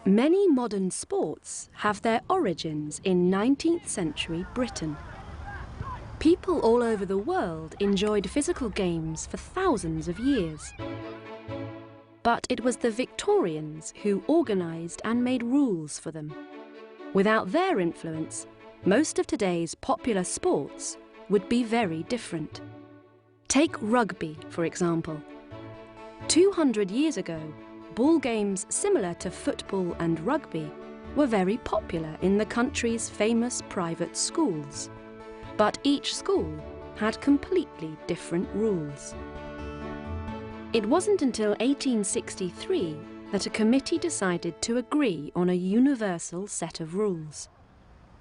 Many modern sports have their origins in 19th century Britain. People all over the world enjoyed physical games for thousands of years. But it was the Victorians who organised and made rules for them. Without their influence, most of today's popular sports would be very different. Take rugby, for example. 200 years ago, ball games similar to football and rugby were very popular in the country's famous private schools. But each school had completely different rules. It wasn't until 1863 that a committee decided to agree on a universal set of rules.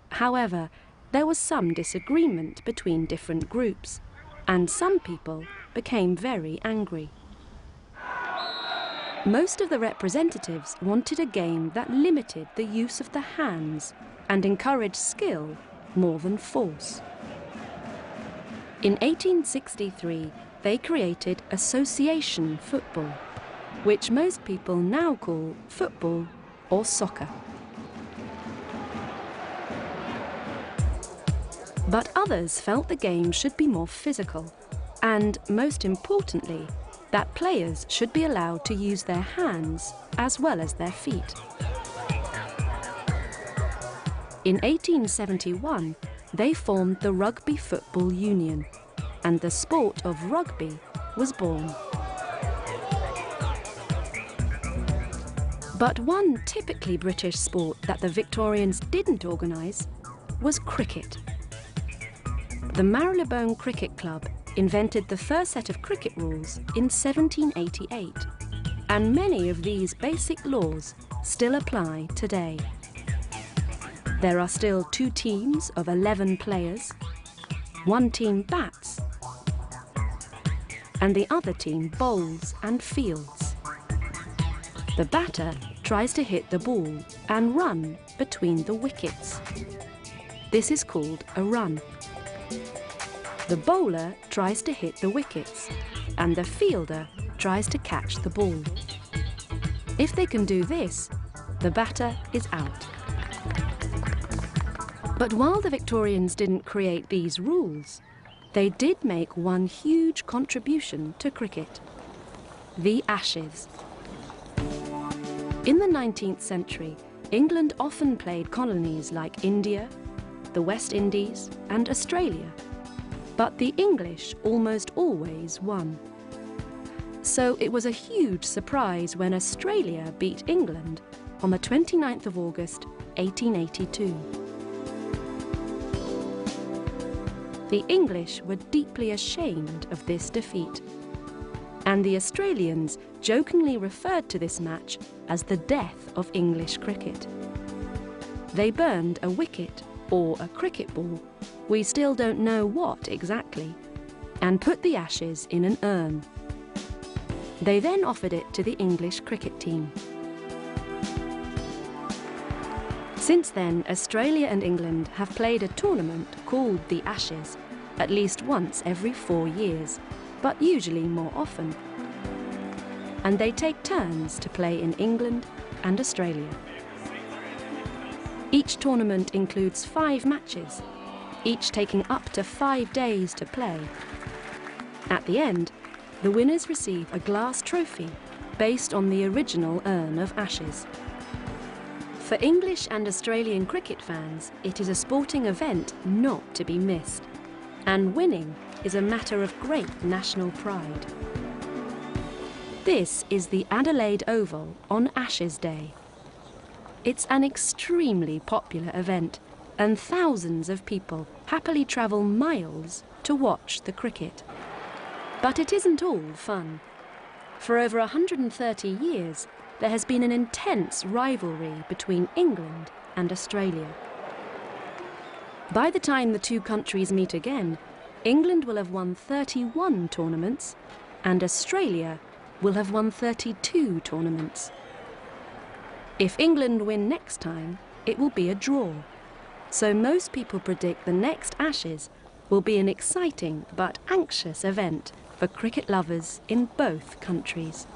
However, there was some disagreement between different groups, and some people became very angry. Most of the representatives wanted a game that limited the use of the hands and encouraged skill more than force. In 1863, they created association football, which most people now call football or soccer. But others felt the game should be more physical, and most importantly, that players should be allowed to use their hands as well as their feet. In 1871, they formed the Rugby Football Union, and the sport of rugby was born. But one typically British sport that the Victorians didn't organise was cricket. The Marylebone Cricket Club invented the first set of cricket rules in 1788, and many of these basic laws still apply today. There are still 2 teams of 11 players, 1 team bats, and the other team bowls and fields. The batter tries to hit the ball and run between the wickets. This is called a run. The bowler tries to hit the wickets, and the fielder tries to catch the ball. If they can do this, the batter is out. But while the Victorians didn't create these rules, they did make one huge contribution to cricket: the Ashes. In the 19th century, England often played colonies like India, the West Indies, and Australia. But the English almost always won. So it was a huge surprise when Australia beat England on the 29th of August, 1882. The English were deeply ashamed of this defeat, and the Australians jokingly referred to this match as the death of English cricket. They burned a wicket or a cricket ball, we still don't know what exactly, and put the ashes in an urn. They then offered it to the English cricket team. Since then, Australia and England have played a tournament called the Ashes at least once every 4 years, but usually more often. And they take turns to play in England and Australia. Each tournament includes 5 matches, each taking up to 5 days to play. At the end, the winners receive a glass trophy based on the original urn of ashes. For English and Australian cricket fans, it is a sporting event not to be missed, and winning is a matter of great national pride. This is the Adelaide Oval on Ashes Day. It's an extremely popular event, and thousands of people happily travel miles to watch the cricket. But it isn't all fun. For over 130 years, there has been an intense rivalry between England and Australia. By the time the 2 countries meet again, England will have won 31 tournaments, and Australia will have won 32 tournaments. If England win next time, it will be a draw. So most people predict the next Ashes will be an exciting but anxious event for cricket lovers in both countries.